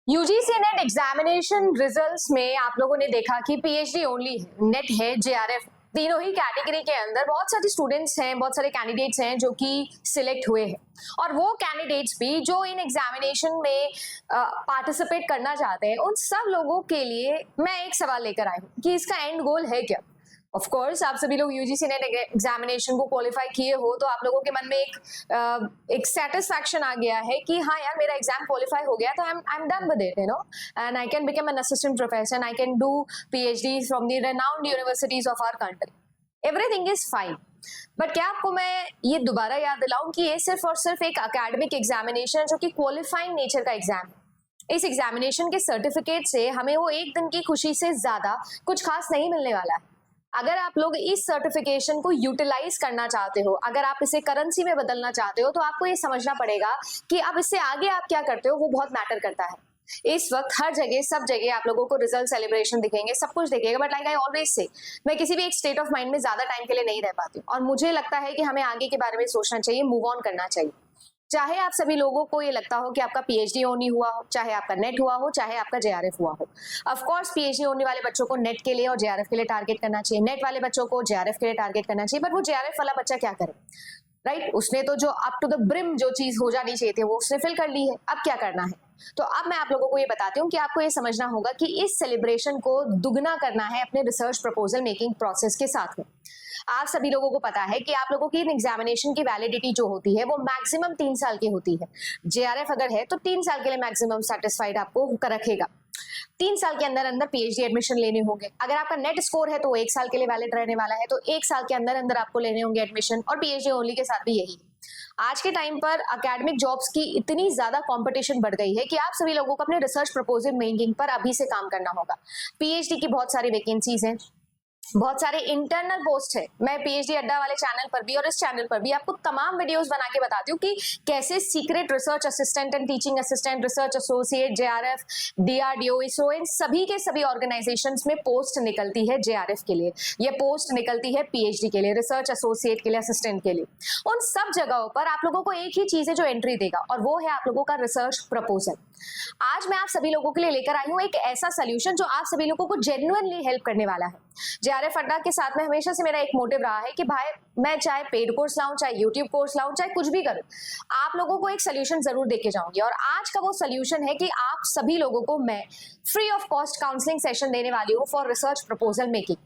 UGC net examination results में आप लोगों ने देखा कि पीएचडी ओनली है, नेट है, जेआरएफ, तीनों ही कैटेगरी के अंदर बहुत सारे स्टूडेंट्स हैं, बहुत सारे कैंडिडेट्स हैं जो कि सिलेक्ट हुए हैं। और वो कैंडिडेट्स भी जो इन एग्जामिनेशन में पार्टिसिपेट करना चाहते हैं, उन सब लोगों के लिए मैं एक सवाल लेकर आई हूँ कि इसका एंड गोल है क्या। ऑफ कोर्स आप सभी लोग यूजीसी नेट एग्जामिनेशन को क्वालिफाई किए हो तो आप लोगों के मन में एक सेटिस्फैक्शन आ गया है कि हाँ यार, मेरा एग्जाम क्वालिफाई हो गया तो I am done with it, you know, and I can become an assistant professor, I can do PhD from the renowned universities of our country, everything is fine. But क्या आपको मैं ये दोबारा याद दिलाऊं कि ये सिर्फ और सिर्फ एक अकेडमिक एग्जामिनेशन जो कि क्वालिफाइंग नेचर का एग्जाम है। इस एग्जामिनेशन के सर्टिफिकेट से हमें वो एक दिन की खुशी से ज्यादा कुछ खास नहीं मिलने वाला है। अगर आप लोग इस सर्टिफिकेशन को यूटिलाइज करना चाहते हो, अगर आप इसे करेंसी में बदलना चाहते हो, तो आपको ये समझना पड़ेगा कि अब इससे आगे आप क्या करते हो वो बहुत मैटर करता है। इस वक्त हर जगह सब जगह आप लोगों को रिजल्ट सेलिब्रेशन दिखेंगे, सब कुछ दिखेगा, but like I always say, मैं किसी भी एक स्टेट ऑफ माइंड में ज्यादा टाइम के लिए नहीं रह पाती हूँ और मुझे लगता है कि हमें आगे के बारे में सोचना चाहिए, मूव ऑन करना चाहिए। चाहे आप सभी लोगों को ये लगता हो कि आपका पीएचडी ओनली हुआ हो, चाहे आपका नेट हुआ हो, चाहे आपका जेआरएफ हुआ हो। ऑफ कोर्स पीएचडी होने वाले बच्चों को नेट के लिए और जेआरएफ के लिए टारगेट करना चाहिए, नेट वाले बच्चों को जेआरएफ के लिए टारगेट करना चाहिए। बट वो जेआरएफ वाला बच्चा क्या करे, राइट? उसने तो जो अप टू द ब्रिम जो चीज हो जानी चाहिए थी वो उसने फिल कर ली है, अब क्या करना है? तो अब मैं आप लोगों को ये बताती हूँ कि आपको ये समझना होगा कि इस सेलिब्रेशन को दुगना करना है अपने रिसर्च प्रपोजल मेकिंग प्रोसेस के साथ में। आप सभी लोगों को पता है कि आप लोगों की एग्जामिनेशन की वैलिडिटी जो होती है वो मैक्सिमम 3 साल की होती है। जेआरएफ अगर है तो 3 साल के लिए मैक्सिमम सेटिस्फाइड आपको रखेगा। 3 साल के अंदर अंदर पीएचडी एडमिशन लेने होंगे। अगर आपका नेट स्कोर है तो 1 साल के लिए वैलिड रहने वाला है, तो 1 साल के अंदर अंदर आपको लेने होंगे एडमिशन। और पीएचडी ओनली के साथ भी यही। आज के टाइम पर एकेडमिक जॉब्स की इतनी ज्यादा कंपटीशन बढ़ गई है कि आप सभी लोगों को अपने रिसर्च प्रपोजल मेकिंग पर अभी से काम करना होगा। पीएचडी की बहुत सारी वैकेंसीज हैं, बहुत सारे इंटरनल पोस्ट है। मैं पीएचडी अड्डा वाले चैनल पर भी और इस चैनल पर भी आपको तमाम वीडियोस बना के बताती हूँ कि कैसे secret research assistant and teaching assistant, research associate, JRF, DRDO, ISRO, इन सभी के सभी ऑर्गेनाइजेशंस में पोस्ट निकलती है जेआरएफ के लिए, ये पोस्ट निकलती है पीएचडी के लिए, रिसर्च एसोसिएट के लिए, असिस्टेंट के लिए। उन सब जगहों पर आप लोगों को एक ही चीज है जो एंट्री देगा, और वो है आप लोगों का रिसर्च प्रपोजल। आज मैं आप सभी लोगों के लिए लेकर आई हूँ एक ऐसा सोल्यूशन जो आप सभी लोगों को जेन्युइनली हेल्प करने वाला है। जेआरएफ अड्डा के साथ में हमेशा से मेरा एक मोटिव रहा है कि भाई मैं चाहे पेड कोर्स लाऊं, चाहे यूट्यूब कोर्स लाऊं, चाहे कुछ भी करूं, आप लोगों को एक सोल्यूशन जरूर देके जाऊंगी। और आज का वो सोल्यूशन है कि आप सभी लोगों को मैं free of cost counselling session देने वाली हूँ फॉर रिसर्च प्रपोजल मेकिंग।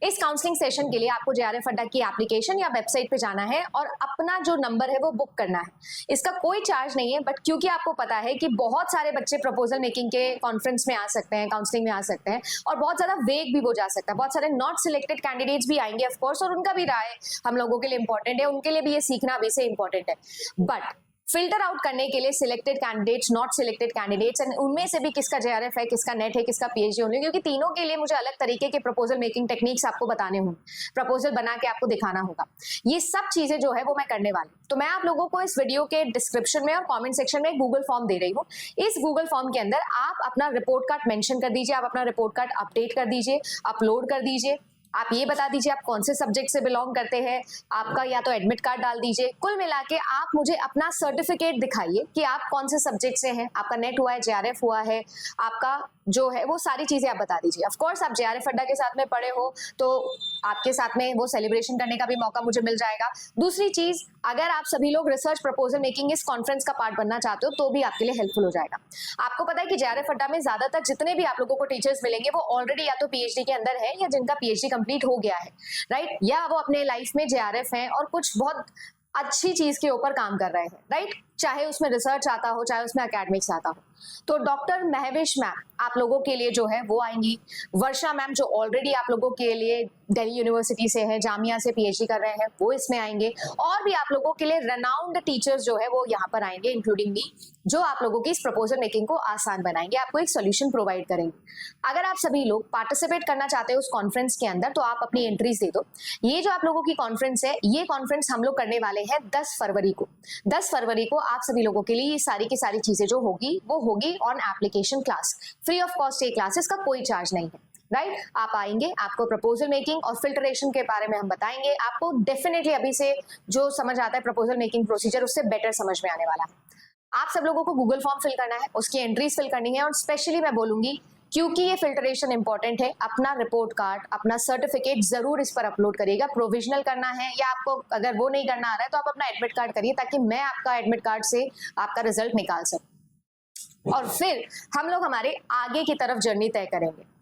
इस काउंसलिंग सेशन के लिए आपको जेआरएफ अड्डा की एप्लीकेशन या वेबसाइट पे जाना है और अपना जो नंबर है वो बुक करना है। इसका कोई चार्ज नहीं है, बट क्योंकि आपको पता है कि बहुत सारे बच्चे प्रपोजल मेकिंग के कॉन्फ्रेंस में आ सकते हैं, काउंसलिंग में आ सकते हैं, और बहुत ज्यादा वेग भी हो जा सकता है। बहुत सारे नॉट सिलेक्टेड कैंडिडेट्स भी आएंगे ऑफ कोर्स, और उनका भी राय हम लोगों के लिए इंपॉर्टेंट है, उनके लिए भी ये सीखना अभी से इंपॉर्टेंट है। बट फिल्टर आउट करने के लिए selected candidates, not selected candidates, and उनमें से भी किसका जेआरएफ है, किसका नेट है, किसका पीएचडी होने, क्योंकि तीनों के लिए मुझे अलग तरीके के प्रपोजल मेकिंग टेक्निक्स आपको बताने होंगे, प्रपोजल बना के आपको दिखाना होगा। ये सब चीजें जो है वो मैं करने वाली हूँ। तो मैं आप लोगों को इस वीडियो के डिस्क्रिप्शन में और कॉमेंट सेक्शन में एक गूगल फॉर्म दे रही हूँ। इस गूगल फॉर्म के अंदर आप अपना रिपोर्ट कार्ड मेंशन कर दीजिए, आप अपना रिपोर्ट कार्ड अपडेट कर दीजिए, अपलोड कर दीजिए। आप ये बता दीजिए आप कौन से सब्जेक्ट से बिलोंग करते हैं, आपका या तो एडमिट कार्ड डाल दीजिए। कुल मिला के आप मुझे अपना सर्टिफिकेट दिखाइए कि आप कौन से सब्जेक्ट से हैं, आपका नेट हुआ है, जेआरएफ हुआ है, आपका जो है वो सारी चीजें आप बता दीजिए। ऑफ कोर्स आप जेआरएफ अड्डा के साथ में पढ़े हो तो आपके साथ में वो सेलिब्रेशन करने का भी मौका मुझे मिल जाएगा। दूसरी चीज, अगर आप सभी लोग रिसर्च प्रपोजल मेकिंग इस कॉन्फ्रेंस का पार्ट बनना चाहते हो तो भी आपके लिए हेल्पफुल हो जाएगा। आपको पता है कि जेआरएफ अड्डा में ज्यादातर जितने भी आप लोगों को टीचर्स मिलेंगे वो ऑलरेडी या तो पीएचडी के अंदर है या जिनका पीएचडी कंप्लीट हो गया है, राइट, या वो अपने लाइफ में जेआरएफ हैं और कुछ बहुत अच्छी चीज के ऊपर काम कर रहे हैं, राइट, चाहे उसमें रिसर्च आता हो, चाहे उसमें एकेडमिक्स आता हो। तो डॉक्टर महविश मैम आप लोगों के लिए जो है वो आएंगी। वर्षा मैम जो ऑलरेडी आप लोगों के लिए दिल्ली यूनिवर्सिटी से है, जामिया से पीएचडी कर रहे हैं, वो इसमें आएंगे। और भी आप लोगों के लिए रेनाउंड टीचर्स जो है वो यहाँ पर आएंगे, इंक्लूडिंग मी, जो आप लोगों की इस प्रपोजल मेकिंग को आसान बनाएंगे, आपको एक सोल्यूशन प्रोवाइड करेंगे। अगर आप सभी लोग पार्टिसिपेट करना चाहते हो उस कॉन्फ्रेंस के अंदर तो आप अपनी एंट्रीज दे दो। ये जो आप लोगों की कॉन्फ्रेंस है, ये कॉन्फ्रेंस हम लोग करने वाले हैं 10 फरवरी को। 10 फरवरी को आप सभी लोगों के लिए ये सारी की सारी चीजें जो होगी वो होगी on application class, free of cost. ये क्लासेस का कोई चार्ज नहीं है, राइट। आप आएंगे, आपको प्रपोजल मेकिंग और फिल्टरेशन के बारे में हम बताएंगे। आपको डेफिनेटली अभी से जो समझ आता है प्रपोजल मेकिंग प्रोसीजर उससे बेटर समझ में आने वाला है। आप सब लोगों को गूगल फॉर्म फिल करना है, उसकी एंट्रीज फिल करनी है, और स्पेशली मैं बोलूंगी क्योंकि ये फिल्ट्रेशन इंपॉर्टेंट है, अपना रिपोर्ट कार्ड, अपना सर्टिफिकेट जरूर इस पर अपलोड करिएगा। प्रोविजनल करना है या आपको अगर वो नहीं करना आ रहा है तो आप अपना एडमिट कार्ड करिए, ताकि मैं आपका एडमिट कार्ड से आपका रिजल्ट निकाल सकूं, और फिर हम लोग हमारे आगे की तरफ जर्नी तय करेंगे।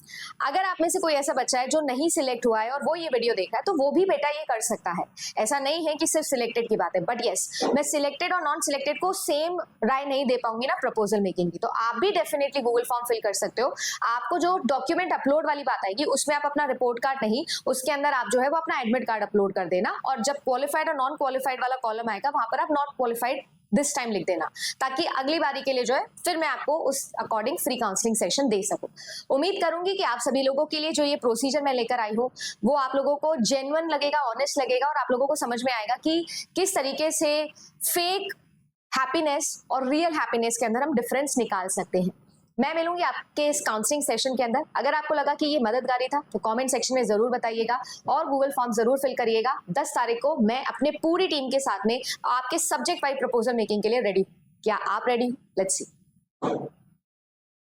अगर आप में से कोई ऐसा बच्चा है जो नहीं सिलेक्ट हुआ है और वो ये वीडियो देख रहा है, तो वो भी बेटा ये कर सकता है। ऐसा नहीं है कि सिर्फ सिलेक्टेड की बात है, बट यस, मैं सिलेक्टेड और नॉन सिलेक्टेड को सेम राय नहीं दे पाऊंगी ना प्रपोजल मेकिंग की। तो आप भी डेफिनेटली गूगल फॉर्म फिल कर सकते हो। आपको जो डॉक्यूमेंट अपलोड वाली बात आएगी उसमें आप अपना रिपोर्ट कार्ड नहीं, उसके अंदर आप जो है वो अपना एडमिट कार्ड अपलोड कर देना, और जब क्वालिफाइड और नॉन क्वालिफाइड वाला कॉलम आएगा वहां पर आप नॉट क्वालिफाइड दिस टाइम लिख देना, ताकि अगली बारी के लिए जो है फिर मैं आपको उस अकॉर्डिंग फ्री काउंसलिंग सेशन दे सकूं। उम्मीद करूंगी कि आप सभी लोगों के लिए जो ये प्रोसीजर मैं लेकर आई हूँ वो आप लोगों को जेन्युइन लगेगा, ऑनेस्ट लगेगा, और आप लोगों को समझ में आएगा कि किस तरीके से फेक हैप्पीनेस और रियल हैप्पीनेस के अंदर हम डिफरेंस निकाल सकते हैं। मैं मिलूंगी आपके इस काउंसलिंग सेशन के अंदर। अगर आपको लगा कि ये मददगारी था तो कमेंट सेक्शन में जरूर बताइएगा, और गूगल फॉर्म जरूर फिल करिएगा। 10 तारीख को मैं अपने पूरी टीम के साथ में आपके सब्जेक्ट वाइज प्रपोजल मेकिंग के लिए रेडी हूं। क्या आप रेडी हो? Let's see.